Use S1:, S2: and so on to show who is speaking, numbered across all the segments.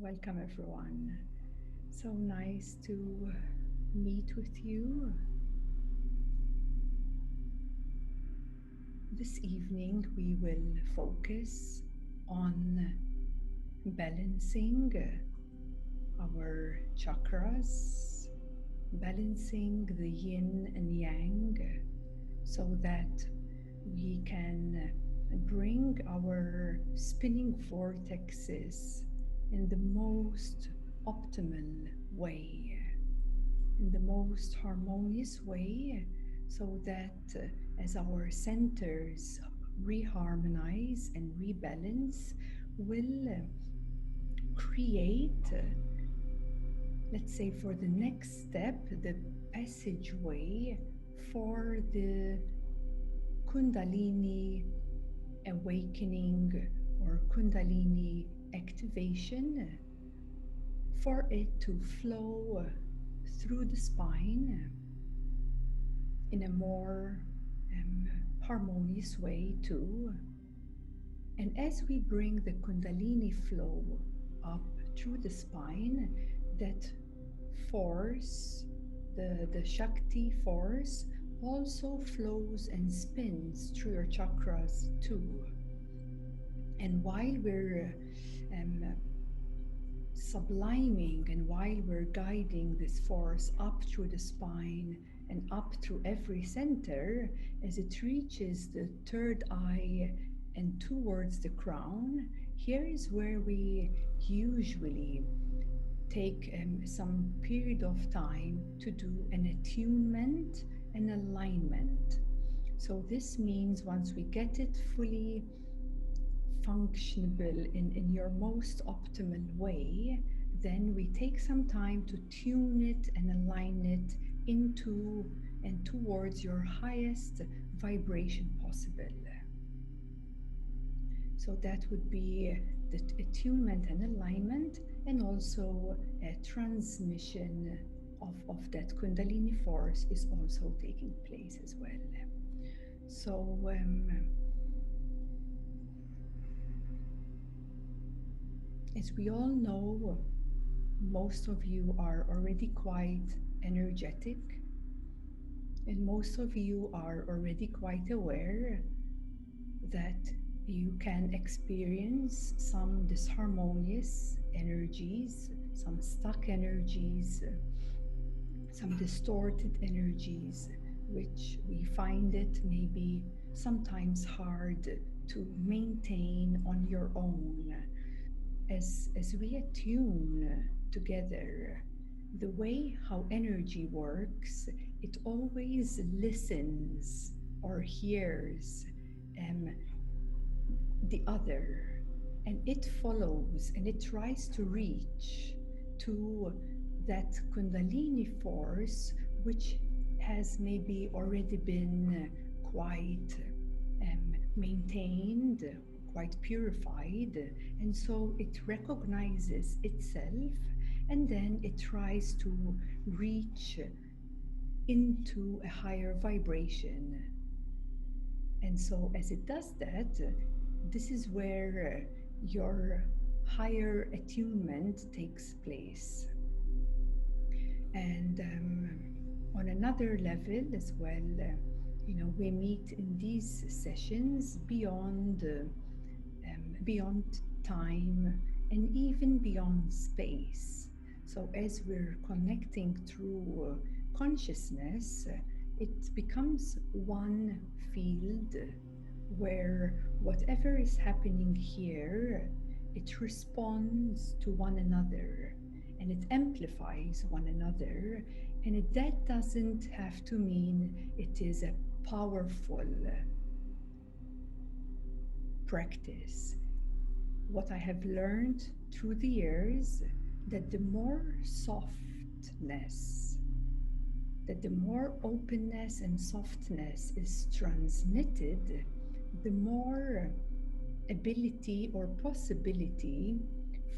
S1: Welcome, everyone. So nice to meet with you. This evening, we will focus on balancing our chakras, balancing the yin and yang, so that we can bring our spinning vortexes in the most optimal way, in the most harmonious way, so that as our centers reharmonize and rebalance, will create, let's say, for the next step, the passageway for the Kundalini awakening or Kundalini activation, for it to flow through the spine in a more harmonious way too. And as we bring the Kundalini flow up through the spine, that force, the Shakti force, also flows and spins through your chakras too. And while we're subliming and while we're guiding this force up through the spine and up through every center, as it reaches the third eye and towards the crown, here is where we usually take some period of time to do an attunement and alignment. So this means once we get it fully functionable in your most optimal way, then we take some time to tune it and align it into and towards your highest vibration possible. So that would be the attunement and alignment, and also a transmission of that Kundalini force is also taking place as well. So as we all know, most of you are already quite energetic, and most of you are already quite aware that you can experience some disharmonious energies, some stuck energies, some distorted energies, which we find it maybe sometimes hard to maintain on your own. As we attune together, the way how energy works, it always listens or hears the other, and it follows and it tries to reach to that Kundalini force, which has maybe already been quite maintained, quite purified, and so it recognizes itself, and then it tries to reach into a higher vibration. And so as it does that, this is where your higher attunement takes place. And on another level as well, we meet in these sessions beyond time and even beyond space. So as we're connecting through consciousness, it becomes one field where whatever is happening here, it responds to one another and it amplifies one another. And that doesn't have to mean it is a powerful practice. What I have learned through the years, that the more softness, that the more openness and softness is transmitted, the more ability or possibility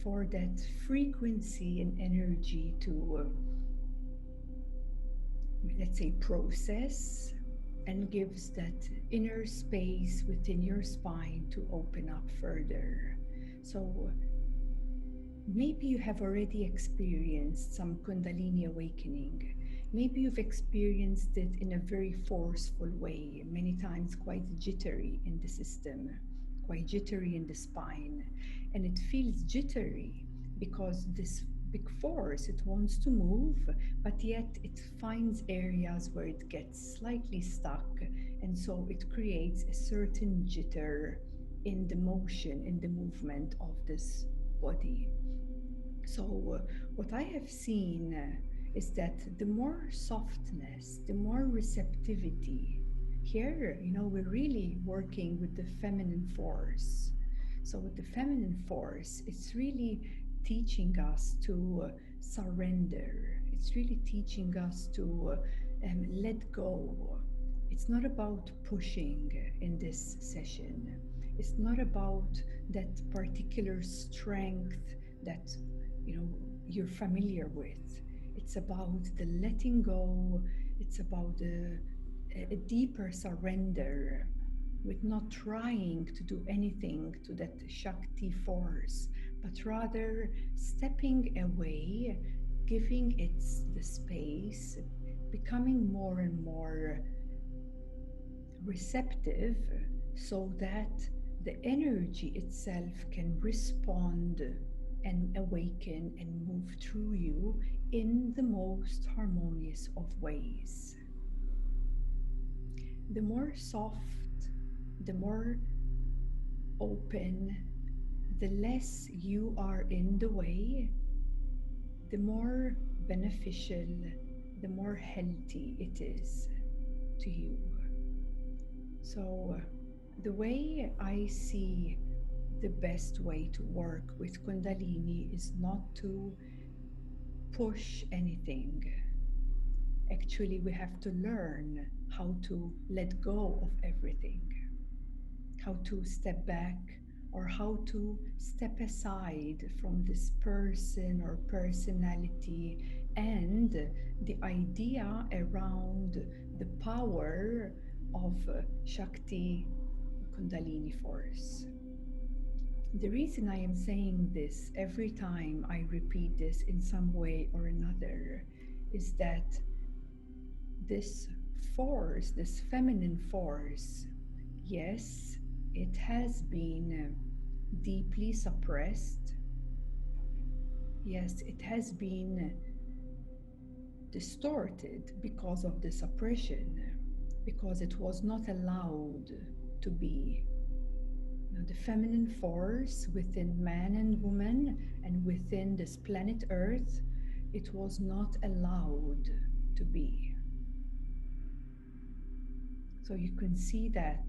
S1: for that frequency and energy to, let's say, process, and gives that inner space within your spine to open up further. So Maybe you have already experienced some Kundalini awakening. Maybe you've experienced it in a very forceful way, many times quite jittery in the system, quite jittery in the spine. And it feels jittery because this big force, it wants to move, but yet it finds areas where it gets slightly stuck. And so it creates a certain jitter in the motion, in the movement of this body. So, what I have seen is that the more softness, the more receptivity, here, we're really working with the feminine force. So, with the feminine force, it's really teaching us to surrender, it's really teaching us to let go. It's not about pushing in this session, it's not about that particular strength that you're familiar with. It's about the letting go. It's about a deeper surrender, with not trying to do anything to that Shakti force, but rather stepping away, giving it the space, becoming more and more receptive, so that the energy itself can respond and awaken and move through you in the most harmonious of ways. The more soft, the more open, the less you are in the way, the more beneficial, the more healthy it is to you. So, the way I see the best way to work with Kundalini is not to push anything. Actually, we have to learn how to let go of everything, how to step back, or how to step aside from this person or personality and the idea around the power of Shakti Kundalini force. The reason I am saying this every time I repeat this in some way or another is that this force, this feminine force, yes, it has been deeply suppressed. Yes, it has been distorted because of the suppression, because it was not allowed to be. The feminine force within man and woman and within this planet Earth, it was not allowed to be. So you can see that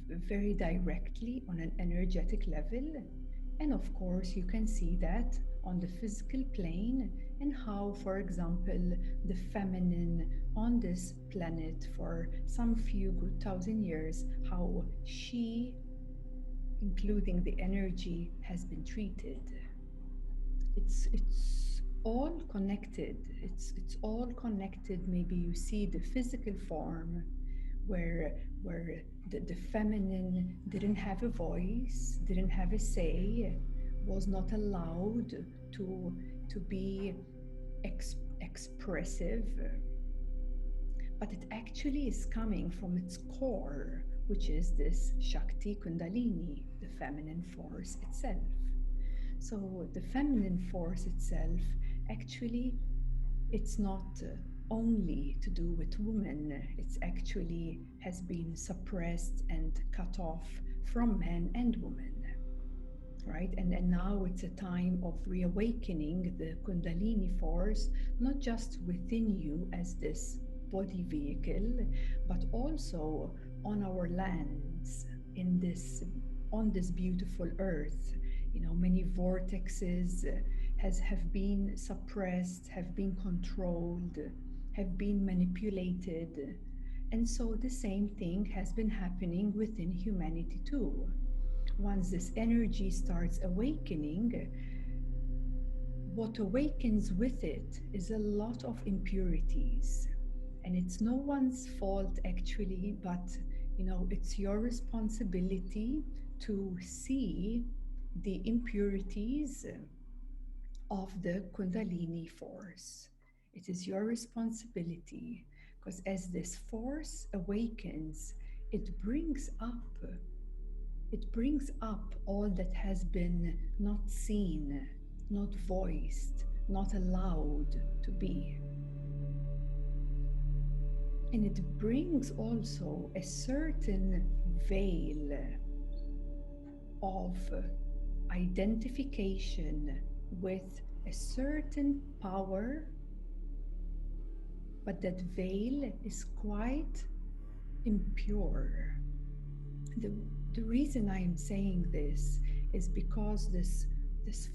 S1: very directly on an energetic level. And of course, you can see that on the physical plane, and how, for example, the feminine on this planet for some few good thousand years, how she, including the energy, has been treated. It's all connected. It's all connected. Maybe you see the physical form where the feminine didn't have a voice, didn't have a say, was not allowed to be expressive, but it actually is coming from its core, which is this Shakti Kundalini, the feminine force itself. So the feminine force itself, actually, it's not only to do with women. It's actually has been suppressed and cut off from men and women, right? And now it's a time of reawakening the Kundalini force, not just within you as this body vehicle, but also on our lands, in this on this beautiful earth. Many vortexes have been suppressed, have been controlled, have been manipulated. And so the same thing has been happening within humanity too. Once this energy starts awakening, what awakens with it is a lot of impurities. And it's no one's fault actually, but it's your responsibility to see the impurities of the Kundalini force. It is your responsibility, because as this force awakens, it brings up all that has been not seen, not voiced, not allowed to be. And it brings also a certain veil of identification with a certain power, but that veil is quite impure. The reason I am saying this is because this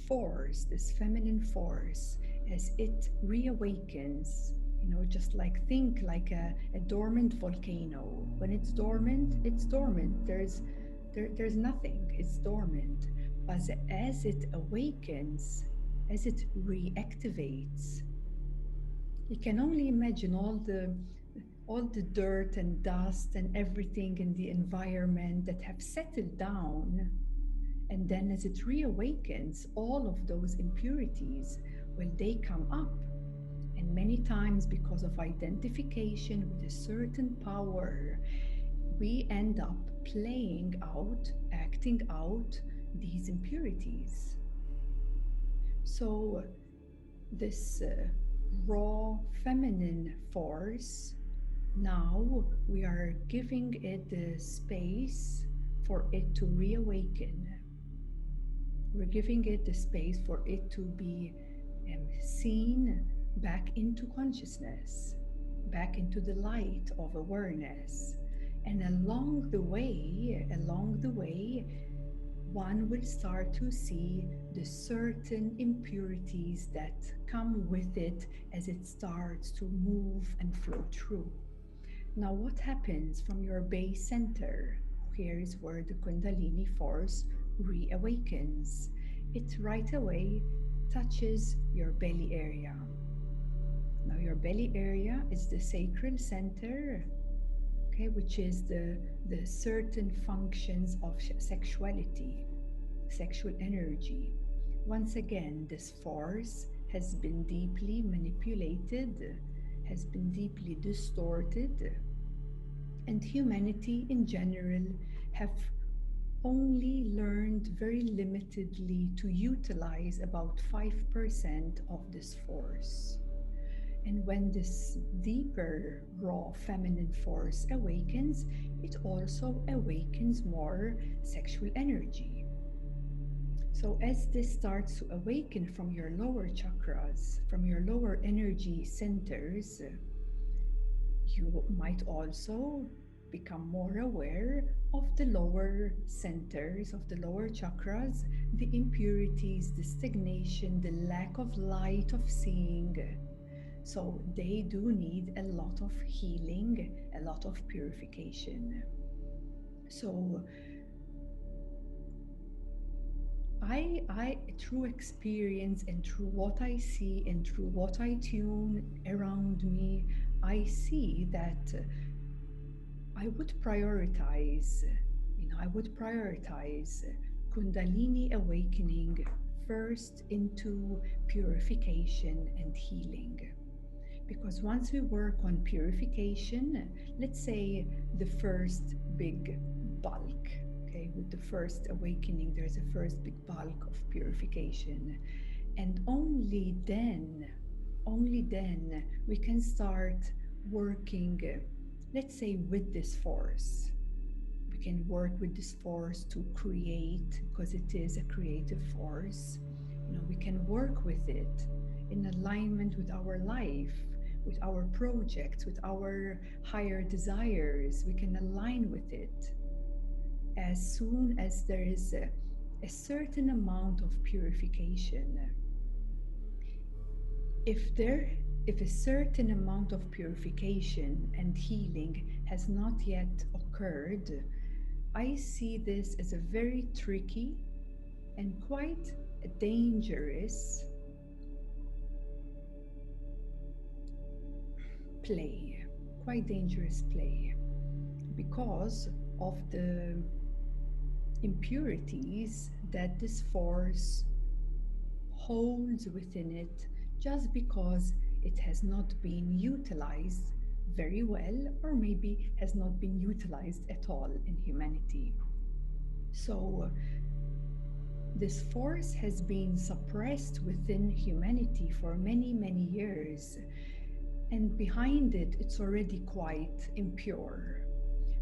S1: force, this feminine force, as it reawakens, just think like a dormant volcano. When it's dormant, it's dormant. There's nothing, it's dormant. But as it awakens, as it reactivates, you can only imagine all the dirt and dust and everything in the environment that have settled down. And then as it reawakens, all of those impurities, well, they come up. And many times, because of identification with a certain power, we end up playing out, acting out these impurities. So this raw feminine force, now we are giving it the space for it to reawaken. We're giving it the space for it to be seen back into consciousness, back into the light of awareness. And along the way, one will start to see the certain impurities that come with it as it starts to move and flow through. Now, what happens from your base center? Here is where the Kundalini force reawakens. It right away touches your belly area. Now, your belly area is the sacral center, okay, which is the certain functions of sexuality, sexual energy. Once again, this force has been deeply manipulated, has been deeply distorted, and humanity in general have only learned very limitedly to utilize about 5% of this force. And when this deeper, raw feminine force awakens, it also awakens more sexual energy. So as this starts to awaken from your lower chakras, from your lower energy centers, you might also become more aware of the lower centers, of the lower chakras, the impurities, the stagnation, the lack of light of seeing. So they do need a lot of healing, a lot of purification. So I through experience and through what I see and through what I tune around me, I see that I would prioritize Kundalini awakening first into purification and healing. Because once we work on purification, let's say the first big bulk, okay, with the first awakening, there's a first big bulk of purification. And only then we can start working, let's say, with this force. We can work with this force to create, because it is a creative force. We can work with it in alignment with our life, with our projects, with our higher desires. We can align with it as soon as there is a certain amount of purification. If a certain amount of purification and healing has not yet occurred, I see this as a very tricky and quite dangerous play, because of impurities that this force holds within it just because it has not been utilized very well, or maybe has not been utilized at all in humanity. So, this force has been suppressed within humanity for many, many years, and behind it, it's already quite impure.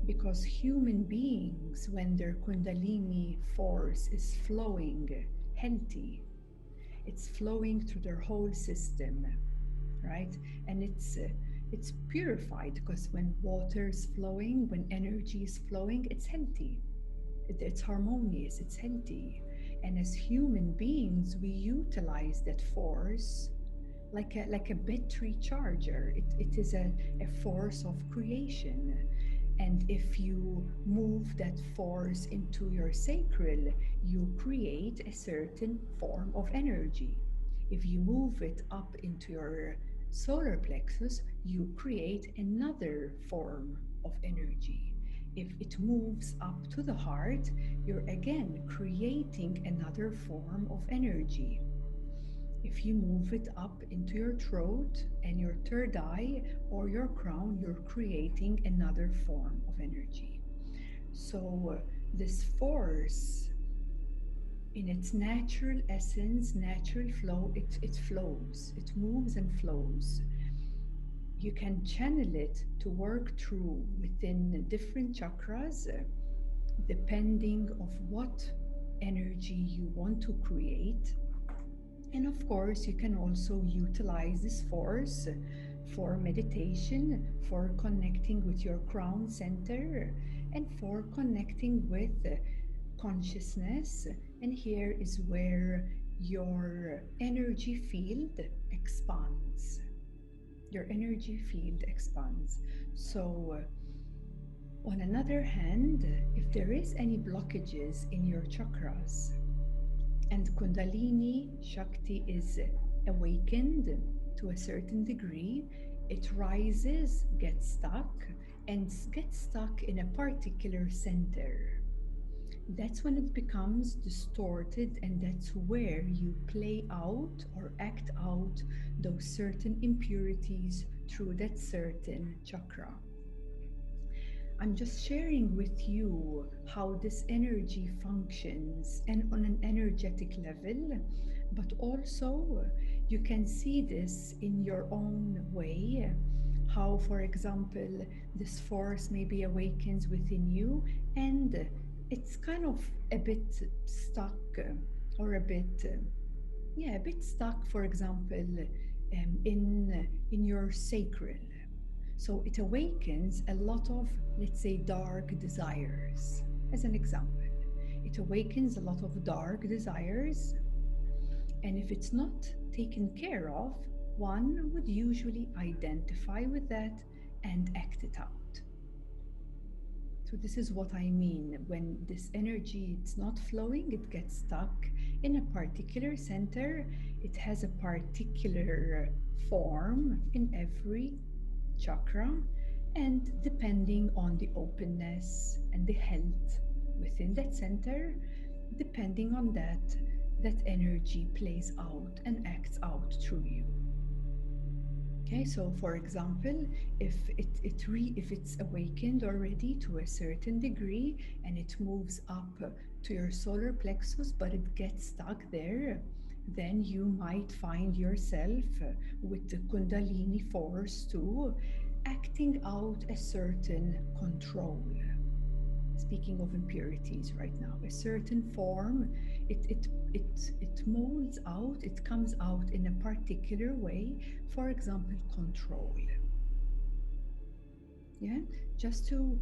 S1: Because human beings, when their Kundalini force is flowing healthy, it's flowing through their whole system, right? And it's purified, because when water is flowing, when energy is flowing, it's healthy, it's harmonious, it's healthy. And as human beings, we utilize that force like a battery charger. It is a force of creation. And if you move that force into your sacral, you create a certain form of energy. If you move it up into your solar plexus, you create another form of energy. If it moves up to the heart, you're again creating another form of energy. If you move it up into your throat and your third eye or your crown, you're creating another form of energy. So, this force, in its natural essence, natural flow, it flows, it moves and flows. You can channel it to work through within different chakras, depending of what energy you want to create. And of course, you can also utilize this force for meditation, for connecting with your crown center, and for connecting with consciousness. And here is where your energy field expands. Your energy field expands. So, on another hand, if there is any blockages in your chakras, and Kundalini Shakti is awakened to a certain degree, it rises, gets stuck, and gets stuck in a particular center. That's when it becomes distorted, and that's where you play out or act out those certain impurities through that certain chakra. I'm just sharing with you how this energy functions, and on an energetic level, but also you can see this in your own way. How, for example, this force maybe awakens within you, and it's kind of a bit stuck, or a bit, a bit stuck, for example, in your sacral. So it awakens a lot of, let's say, dark desires. As an example, it awakens a lot of dark desires. And if it's not taken care of, one would usually identify with that and act it out. So this is what I mean. When this energy it's not flowing, it gets stuck in a particular center. It has a particular form in every chakra, and depending on the openness and the health within that center, depending on that energy plays out and acts out through you. Okay, so for example, if it's awakened already to a certain degree and it moves up to your solar plexus, but it gets stuck there, then you might find yourself with the Kundalini force too, acting out a certain control. Speaking of impurities right now, a certain form, it molds out, it comes out in a particular way, for example, control. Yeah, just to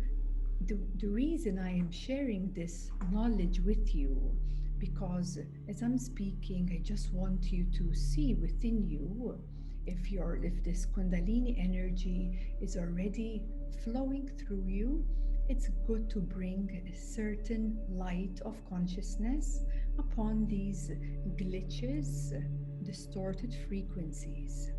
S1: the reason I am sharing this knowledge with you, because as I'm speaking, I just want you to see within you if this Kundalini energy is already flowing through you. It's good to bring a certain light of consciousness upon these glitches, distorted frequencies,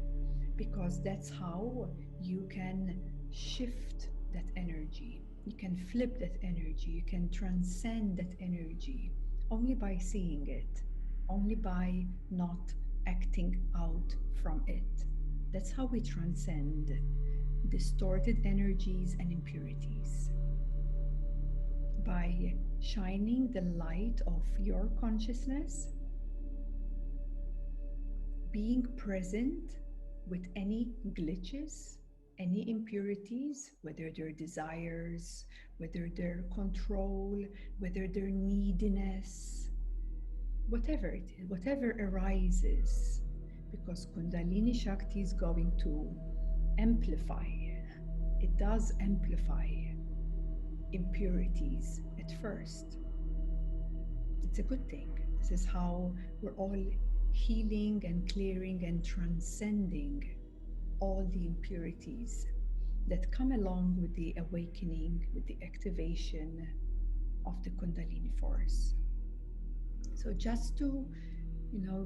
S1: because that's how you can shift that energy. You can flip that energy, you can transcend that energy only by seeing it, only by not acting out from it. That's how we transcend distorted energies and impurities. By shining the light of your consciousness, being present with any glitches, any impurities, whether they're desires, whether they're control, whether they're neediness, whatever it is, whatever arises, because Kundalini Shakti is going to amplify, it does amplify impurities at first. It's a good thing. This is how we're all healing and clearing and transcending all the impurities that come along with the awakening, with the activation of the Kundalini force. So just to,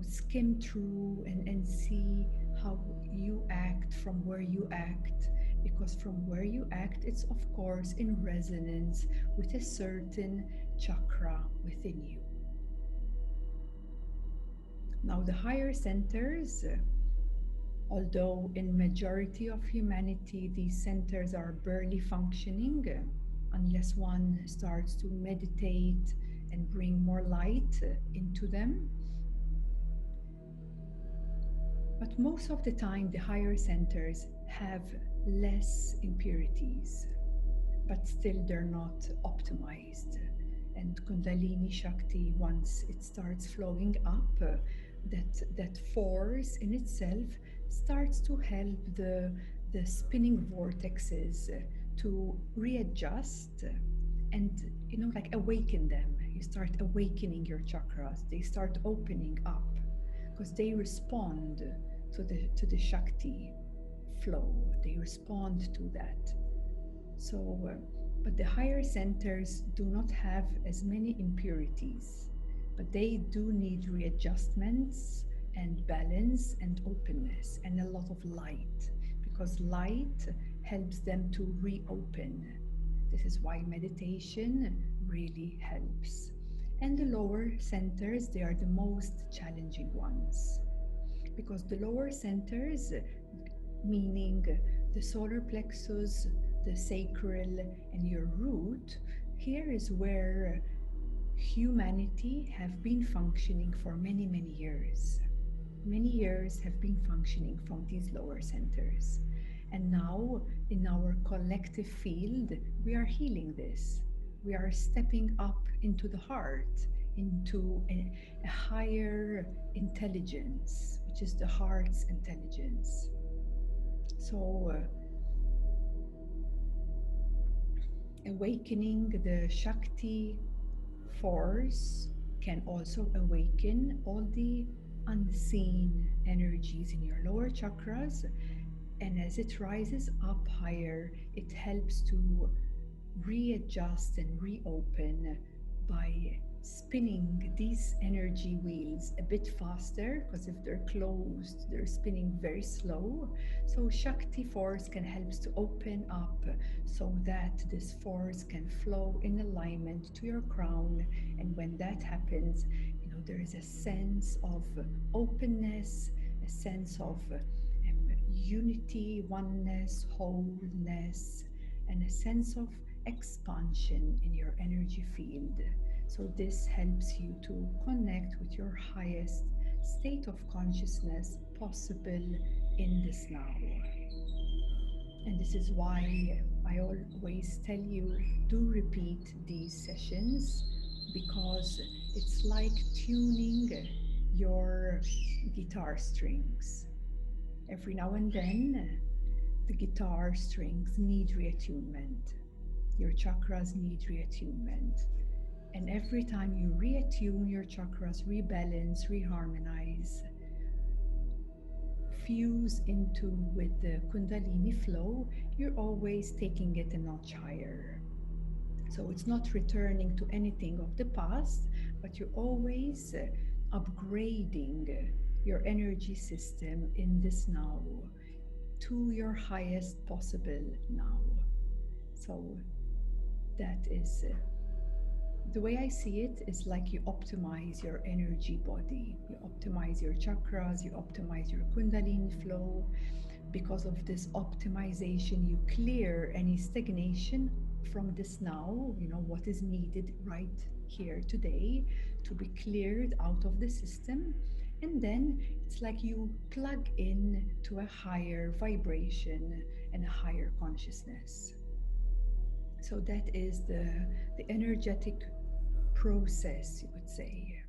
S1: skim through and see how you act from where you act, because from where you act, it's of course in resonance with a certain chakra within you. Now the higher centers, although in majority of humanity these centers are barely functioning, unless one starts to meditate and bring more light into them. But most of the time the higher centers have less impurities, but still they're not optimized. And Kundalini Shakti, once it starts flowing up, that force in itself starts to help the spinning vortexes to readjust and like awaken them. You start awakening your chakras, they start opening up because they respond to the Shakti flow, they respond to that. So but the higher centers do not have as many impurities, but they do need readjustments and balance and openness and a lot of light, because light helps them to reopen. This is why meditation really helps. And the lower centers, they are the most challenging ones, because the lower centers, meaning the solar plexus, the sacral, and your root, here is where humanity have been functioning for many, many years. Many years have been functioning from these lower centers. And now, in our collective field, we are healing this. We are stepping up into the heart, into a higher intelligence, which is the heart's intelligence. So, awakening the Shakti force can also awaken all the unseen energies in your lower chakras, and as it rises up higher, it helps to readjust and reopen by spinning these energy wheels a bit faster, because if they're closed, they're spinning very slow. So Shakti force can help to open up so that this force can flow in alignment to your crown. And when that happens, there is a sense of openness, a sense of unity, oneness, wholeness, and a sense of expansion in your energy field. So this helps you to connect with your highest state of consciousness possible in this now. And this is why I always tell you, do repeat these sessions, because it's like tuning your guitar strings. Every now and then, the guitar strings need reattunement. Your chakras need reattunement. And every time you reattune your chakras, rebalance, reharmonize, fuse into with the Kundalini flow, you're always taking it a notch higher. So it's not returning to anything of the past, but you're always upgrading your energy system in this now to your highest possible now. So That is the way I see it is like you optimize your energy body, you optimize your chakras, you optimize your Kundalini flow. Because of this optimization, you clear any stagnation from this now, what is needed right here today to be cleared out of the system. And then it's like you plug in to a higher vibration and a higher consciousness. So that is the energetic process, you could say.